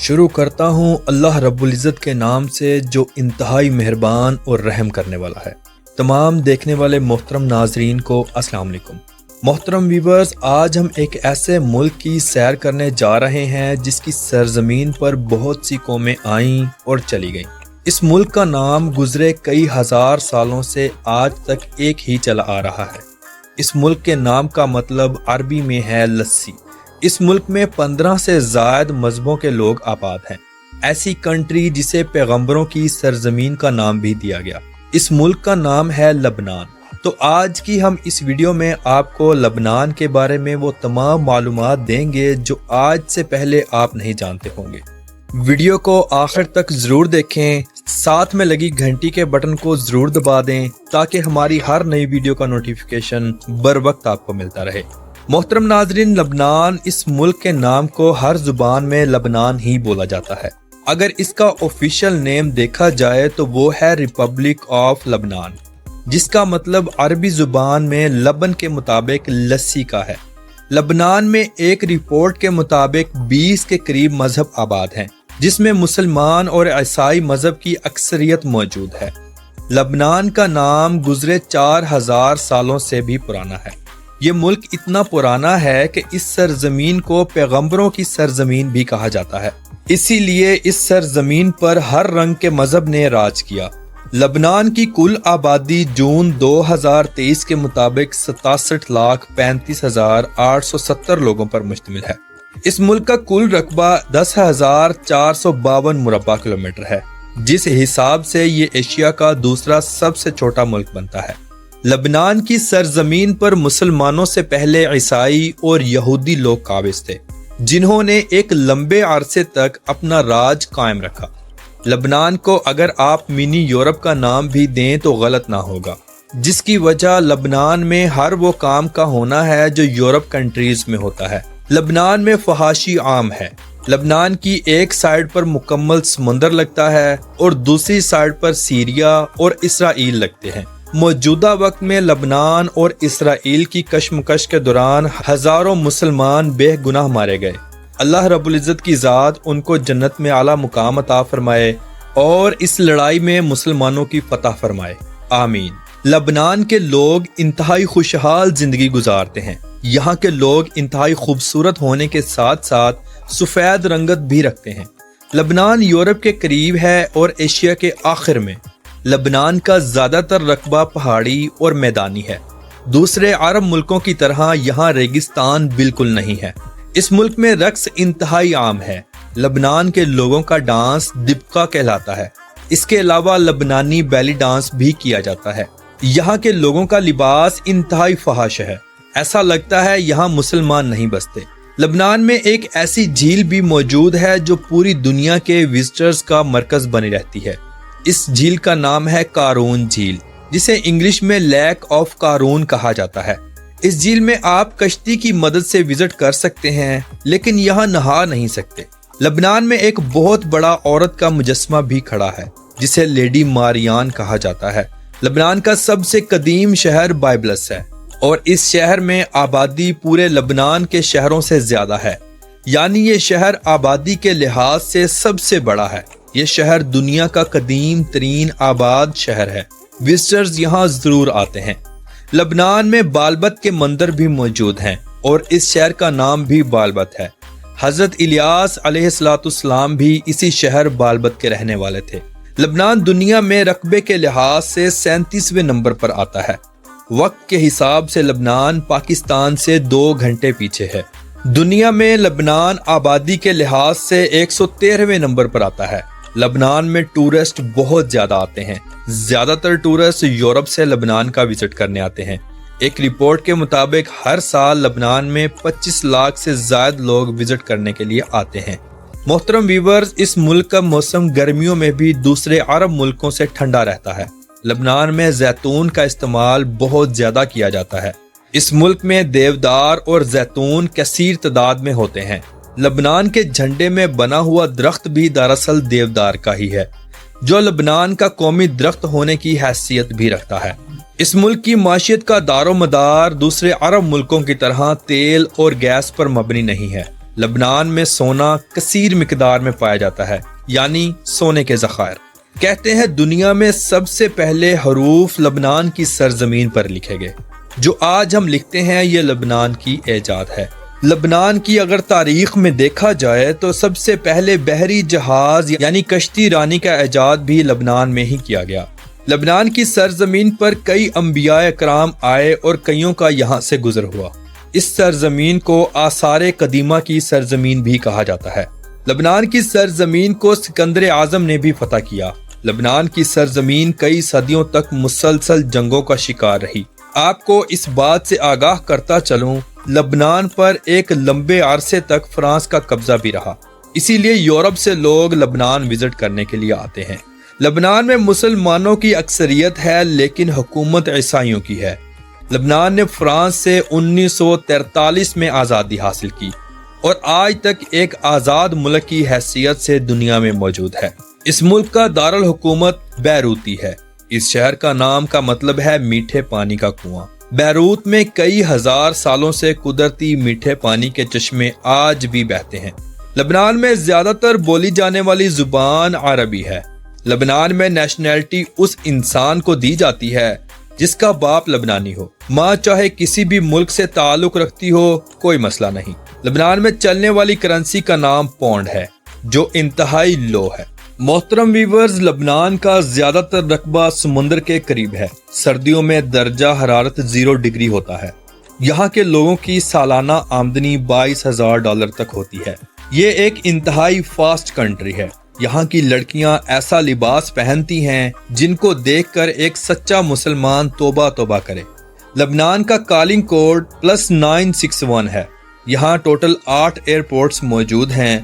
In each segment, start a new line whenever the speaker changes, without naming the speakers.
شروع کرتا ہوں اللہ رب العزت کے نام سے جو انتہائی مہربان اور رحم کرنے والا ہے۔ تمام دیکھنے والے محترم ناظرین کو السلام علیکم۔ محترم ویورز، آج ہم ایک ایسے ملک کی سیر کرنے جا رہے ہیں جس کی سرزمین پر بہت سی قومیں آئیں اور چلی گئیں۔ اس ملک کا نام گزرے کئی ہزار سالوں سے آج تک ایک ہی چلا آ رہا ہے۔ اس ملک کے نام کا مطلب عربی میں ہے لسی۔ اس ملک میں 15 سے زائد مذہبوں کے لوگ آباد ہیں۔ ایسی کنٹری جسے پیغمبروں کی سرزمین کا نام بھی دیا گیا۔ اس ملک کا نام ہے لبنان۔ تو آج کی ہم اس ویڈیو میں آپ کو لبنان کے بارے میں وہ تمام معلومات دیں گے جو آج سے پہلے آپ نہیں جانتے ہوں گے۔ ویڈیو کو آخر تک ضرور دیکھیں، ساتھ میں لگی گھنٹی کے بٹن کو ضرور دبا دیں تاکہ ہماری ہر نئی ویڈیو کا نوٹیفیکیشن بر وقت آپ کو ملتا رہے۔ محترم ناظرین، لبنان اس ملک کے نام کو ہر زبان میں لبنان ہی بولا جاتا ہے۔ اگر اس کا آفیشیل نیم دیکھا جائے تو وہ ہے ریپبلک آف لبنان، جس کا مطلب عربی زبان میں لبن کے مطابق لسی کا ہے۔ لبنان میں ایک رپورٹ کے مطابق 20 کے قریب مذہب آباد ہیں، جس میں مسلمان اور عیسائی مذہب کی اکثریت موجود ہے۔ لبنان کا نام گزرے 4000 سالوں سے بھی پرانا ہے۔ یہ ملک اتنا پرانا ہے کہ اس سرزمین کو پیغمبروں کی سرزمین بھی کہا جاتا ہے، اسی لیے اس سرزمین پر ہر رنگ کے مذہب نے راج کیا۔ لبنان کی کل آبادی جون 2023 کے مطابق 67,35,870 لوگوں پر مشتمل ہے۔ اس ملک کا کل رقبہ 10,452 مربع کلومیٹر ہے، جس حساب سے یہ ایشیا کا دوسرا سب سے چھوٹا ملک بنتا ہے۔ لبنان کی سرزمین پر مسلمانوں سے پہلے عیسائی اور یہودی لوگ قابض تھے، جنہوں نے ایک لمبے عرصے تک اپنا راج قائم رکھا۔ لبنان کو اگر آپ منی یورپ کا نام بھی دیں تو غلط نہ ہوگا، جس کی وجہ لبنان میں ہر وہ کام کا ہونا ہے جو یورپ کنٹریز میں ہوتا ہے۔ لبنان میں فحاشی عام ہے۔ لبنان کی ایک سائیڈ پر مکمل سمندر لگتا ہے اور دوسری سائیڈ پر سیریا اور اسرائیل لگتے ہیں۔ موجودہ وقت میں لبنان اور اسرائیل کی کشمکش کے دوران ہزاروں مسلمان بے گناہ مارے گئے۔ اللہ رب العزت کی ذات ان کو جنت میں اعلیٰ مقام عطا فرمائے اور اس لڑائی میں مسلمانوں کی فتح فرمائے، آمین۔ لبنان کے لوگ انتہائی خوشحال زندگی گزارتے ہیں۔ یہاں کے لوگ انتہائی خوبصورت ہونے کے ساتھ ساتھ سفید رنگت بھی رکھتے ہیں۔ لبنان یورپ کے قریب ہے اور ایشیا کے آخر میں۔ لبنان کا زیادہ تر رقبہ پہاڑی اور میدانی ہے۔ دوسرے عرب ملکوں کی طرح یہاں ریگستان بالکل نہیں ہے۔ اس ملک میں رقص انتہائی عام ہے۔ لبنان کے لوگوں کا ڈانس دبکا کہلاتا ہے۔ اس کے علاوہ لبنانی بیلی ڈانس بھی کیا جاتا ہے۔ یہاں کے لوگوں کا لباس انتہائی فحش ہے، ایسا لگتا ہے یہاں مسلمان نہیں بستے۔ لبنان میں ایک ایسی جھیل بھی موجود ہے جو پوری دنیا کے وزٹرز کا مرکز بنی رہتی ہے۔ اس جھیل کا نام ہے قارون جھیل، جسے انگلش میں لیک آف قارون کہا جاتا ہے۔ اس جھیل میں آپ کشتی کی مدد سے وزٹ کر سکتے ہیں، لیکن یہاں نہا نہیں سکتے۔ لبنان میں ایک بہت بڑا عورت کا مجسمہ بھی کھڑا ہے، جسے لیڈی ماریان کہا جاتا ہے۔ لبنان کا سب سے قدیم شہر بائبلس ہے اور اس شہر میں آبادی پورے لبنان کے شہروں سے زیادہ ہے، یعنی یہ شہر آبادی کے لحاظ سے سب سے بڑا ہے۔ یہ شہر دنیا کا قدیم ترین آباد شہر ہے۔ وزٹرز یہاں ضرور آتے ہیں۔ لبنان میں بالبت کے مندر بھی موجود ہیں اور اس شہر کا نام بھی بالبت ہے۔ حضرت الیاس علیہ السلام بھی اسی شہر بالبت کے رہنے والے تھے۔ لبنان دنیا میں رقبے کے لحاظ سے 37ویں نمبر پر آتا ہے۔ وقت کے حساب سے لبنان پاکستان سے 2 گھنٹے پیچھے ہے۔ دنیا میں لبنان آبادی کے لحاظ سے 113ویں نمبر پر آتا ہے۔ لبنان میں ٹورسٹ بہت زیادہ آتے ہیں۔ زیادہ تر ٹورسٹ یورپ سے لبنان کا وزٹ کرنے آتے ہیں۔ ایک رپورٹ کے مطابق ہر سال لبنان میں 25 لاکھ سے زائد لوگ وزٹ کرنے کے لیے آتے ہیں۔ محترم ویورز، اس ملک کا موسم گرمیوں میں بھی دوسرے عرب ملکوں سے ٹھنڈا رہتا ہے۔ لبنان میں زیتون کا استعمال بہت زیادہ کیا جاتا ہے۔ اس ملک میں دیودار اور زیتون کثیر تعداد میں ہوتے ہیں۔ لبنان کے جھنڈے میں بنا ہوا درخت بھی دراصل دیودار کا ہی ہے، جو لبنان کا قومی درخت ہونے کی حیثیت بھی رکھتا ہے۔ اس ملک کی معیشت کا دار و مدار دوسرے عرب ملکوں کی طرح تیل اور گیس پر مبنی نہیں ہے۔ لبنان میں سونا کثیر مقدار میں پایا جاتا ہے، یعنی سونے کے ذخائر۔ کہتے ہیں دنیا میں سب سے پہلے حروف لبنان کی سرزمین پر لکھے گئے۔ جو آج ہم لکھتے ہیں یہ لبنان کی ایجاد ہے۔ لبنان کی اگر تاریخ میں دیکھا جائے تو سب سے پہلے بحری جہاز یعنی کشتی رانی کا ایجاد بھی لبنان میں ہی کیا گیا۔ لبنان کی سرزمین پر کئی انبیاء اکرام آئے اور کئیوں کا یہاں سے گزر ہوا۔ اس سرزمین کو آثار قدیمہ کی سرزمین بھی کہا جاتا ہے۔ لبنان کی سرزمین کو سکندر اعظم نے بھی فتح کیا۔ لبنان کی سرزمین کئی صدیوں تک مسلسل جنگوں کا شکار رہی۔ آپ کو اس بات سے آگاہ کرتا چلوں، لبنان پر ایک لمبے عرصے تک فرانس کا قبضہ بھی رہا، اسی لیے یورپ سے لوگ لبنان وزٹ کرنے کے لیے آتے ہیں۔ لبنان میں مسلمانوں کی اکثریت ہے لیکن حکومت عیسائیوں کی ہے۔ لبنان نے فرانس سے 1943 میں آزادی حاصل کی اور آج تک ایک آزاد ملک کی حیثیت سے دنیا میں موجود ہے۔ اس ملک کا دارالحکومت بیروت ہے۔ اس شہر کا نام کا مطلب ہے میٹھے پانی کا کنواں۔ بیروت میں کئی ہزار سالوں سے قدرتی میٹھے پانی کے چشمے آج بھی بہتے ہیں۔ لبنان میں زیادہ تر بولی جانے والی زبان عربی ہے۔ لبنان میں نیشنلٹی اس انسان کو دی جاتی ہے جس کا باپ لبنانی ہو، ماں چاہے کسی بھی ملک سے تعلق رکھتی ہو، کوئی مسئلہ نہیں۔ لبنان میں چلنے والی کرنسی کا نام پونڈ ہے جو انتہائی لو ہے۔ محترم ویورز، لبنان کا زیادہ تر رقبہ سمندر کے قریب ہے۔ سردیوں میں درجہ حرارت 0 ڈگری ہوتا ہے۔ یہاں کے لوگوں کی سالانہ آمدنی $22,000 تک ہوتی ہے۔ یہ ایک انتہائی فاسٹ کنٹری ہے۔ یہاں کی لڑکیاں ایسا لباس پہنتی ہیں جن کو دیکھ کر ایک سچا مسلمان توبہ توبہ کرے۔ لبنان کا کالنگ کوڈ +961 ہے۔ یہاں ٹوٹل 8 ایئرپورٹس موجود ہیں۔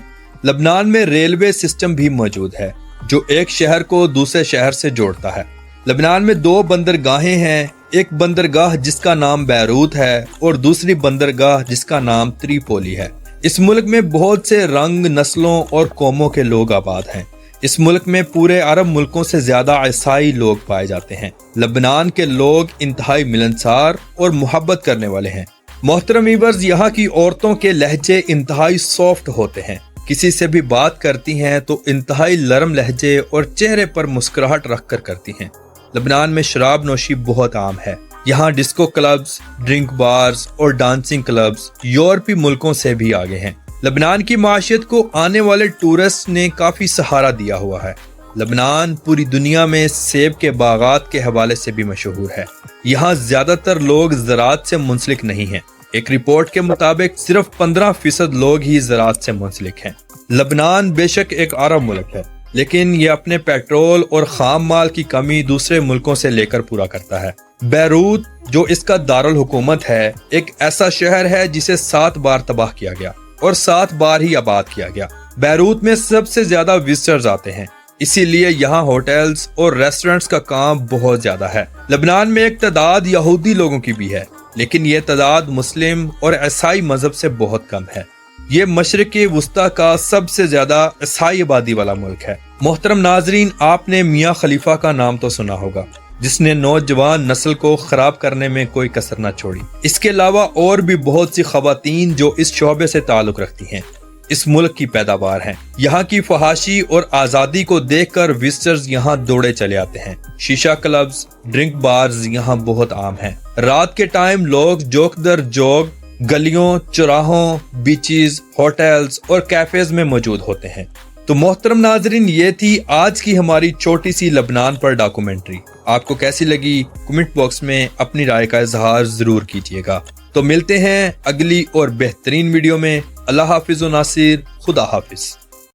لبنان میں ریلوے سسٹم بھی موجود ہے جو ایک شہر کو دوسرے شہر سے جوڑتا ہے۔ لبنان میں 2 بندرگاہیں ہیں، ایک بندرگاہ جس کا نام بیروت ہے اور دوسری بندرگاہ جس کا نام تریپولی ہے۔ اس ملک میں بہت سے رنگ، نسلوں اور قوموں کے لوگ آباد ہیں۔ اس ملک میں پورے عرب ملکوں سے زیادہ عیسائی لوگ پائے جاتے ہیں۔ لبنان کے لوگ انتہائی ملنسار اور محبت کرنے والے ہیں۔ محترم ویورز، یہاں کی عورتوں کے لہجے انتہائی سافٹ ہوتے ہیں۔ کسی سے بھی بات کرتی ہیں تو انتہائی نرم لہجے اور چہرے پر مسکراہٹ رکھ کر کرتی ہیں۔ لبنان میں شراب نوشی بہت عام ہے۔ یہاں ڈسکو کلبز، ڈرنک بارز اور ڈانسنگ کلبز یورپی ملکوں سے بھی آگے ہیں۔ لبنان کی معیشت کو آنے والے ٹورسٹ نے کافی سہارا دیا ہوا ہے۔ لبنان پوری دنیا میں سیب کے باغات کے حوالے سے بھی مشہور ہے۔ یہاں زیادہ تر لوگ زراعت سے منسلک نہیں ہیں۔ ایک رپورٹ کے مطابق صرف 15% لوگ ہی زراعت سے منسلک ہیں۔ لبنان بے شک ایک عرب ملک ہے لیکن یہ اپنے پیٹرول اور خام مال کی کمی دوسرے ملکوں سے لے کر پورا کرتا ہے۔ بیروت جو اس کا دارالحکومت ہے، ایک ایسا شہر ہے جسے 7 بار تباہ کیا گیا اور 7 بار ہی آباد کیا گیا۔ بیروت میں سب سے زیادہ وزٹرز آتے ہیں، اسی لیے یہاں ہوٹلز اور ریسٹورنٹس کا کام بہت زیادہ ہے۔ لبنان میں ایک تعداد یہودی لوگوں کی بھی ہے لیکن یہ تعداد مسلم اور عیسائی مذہب سے بہت کم ہے۔ یہ مشرق وسطیٰ کا سب سے زیادہ عیسائی آبادی والا ملک ہے۔ محترم ناظرین، آپ نے میاں خلیفہ کا نام تو سنا ہوگا جس نے نوجوان نسل کو خراب کرنے میں کوئی کسر نہ چھوڑی۔ اس کے علاوہ اور بھی بہت سی خواتین جو اس شعبے سے تعلق رکھتی ہیں اس ملک کی پیداوار ہیں۔ یہاں کی فحاشی اور آزادی کو دیکھ کر وزٹرز یہاں دوڑے چلے آتے ہیں۔ شیشہ کلبز، ڈرنک بارز یہاں بہت عام ہیں۔ رات کے ٹائم لوگ جوک در جوک گلیوں، چوراہوں، بیچز، ہوٹلز اور کیفیز میں موجود ہوتے ہیں۔ تو محترم ناظرین، یہ تھی آج کی ہماری چھوٹی سی لبنان پر ڈاکومنٹری۔ آپ کو کیسی لگی کمنٹ باکس میں اپنی رائے کا اظہار ضرور کیجیے گا۔ تو ملتے ہیں اگلی اور بہترین ویڈیو میں۔ اللہ حافظ و ناصر، خدا حافظ۔